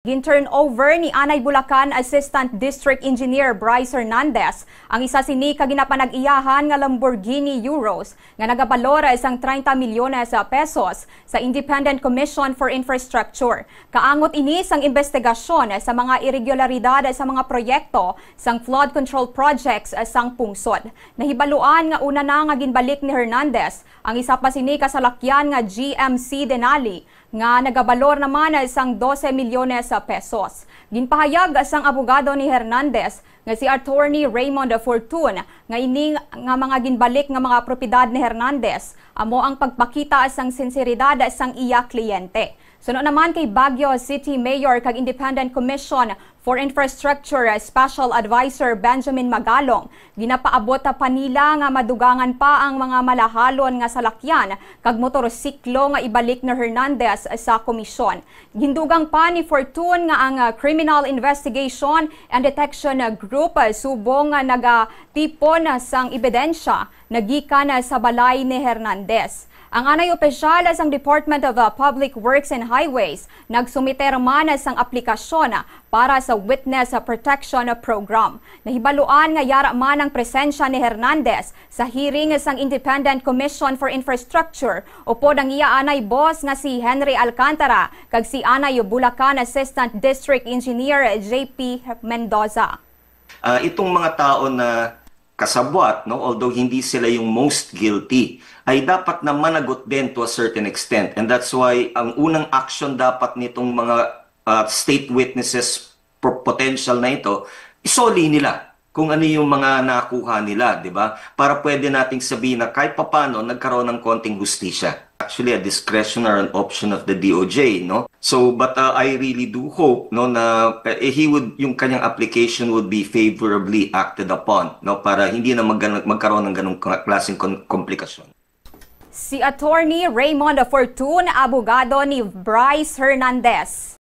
Gin-turnover ni Anay Bulacan Assistant District Engineer Bryce Hernandez ang isa sini kaginapanag-iyahan nga Lamborghini Euros nga nagabalor isang 30 milyones pesos sa Independent Commission for Infrastructure. Kaangot ini sang investigasyon sa mga irregularidad sa mga proyekto sang flood control projects sang pungsod. Nahibaluan nga una na nga ginbalik ni Hernandez ang isa pa sini kasalakyan nga GMC Denali nga nagabalor naman isang 12 milyones pesos. Ginpahayag sang abogado ni Hernandez nga si Attorney Raymond Fortun nga ini nga mga ginbalik nga mga propiedad ni Hernandez amo ang pagpakita sang sinseridad sang iya kliyente. Sunod naman kay Baguio City Mayor kag Independent Commission for Infrastructure Special Advisor Benjamin Magalong, ginapaabot pa nila nga madugangan pa ang mga malahalon nga salakyan kag motorsiklo nga ibalik ni Hernandez sa komisyon. Gindugang pa ni Fortun nga ang Criminal Investigation and Detection Group subong nga nagatipon sang ebidensya nagikan sa balay ni Hernandez. Ang anay opisyal sang Department of Public Works and Highways nagsumiter man sang aplikasyon para sa Witness Protection Program. Nahibaluan nga yara man ang presensya ni Hernandez sa hearing sang Independent Commission for Infrastructure upod ang iya anay boss nga si Henry Alcantara kag si Anay Bulacan Assistant District Engineer JP Mendoza. Itong mga tao na kasabwat, no, although hindi sila yung most guilty, ay dapat na managot din to a certain extent. And that's why ang unang action dapat nitong mga state witnesses potential na ito, isoli nila kung ano yung mga nakuha nila, di ba? Para pwede nating sabihin na kahit papano nagkaroon ng konting hustisya. Actually, a discretion or an option of the DOJ, no? So, but I really do hope, no, na yung kanyang application would be favorably acted upon, no, para hindi na magkaroon ng ganung klaseng komplikasyon. Si Attorney Raymond Fortun, abogado ni Bryce Hernandez.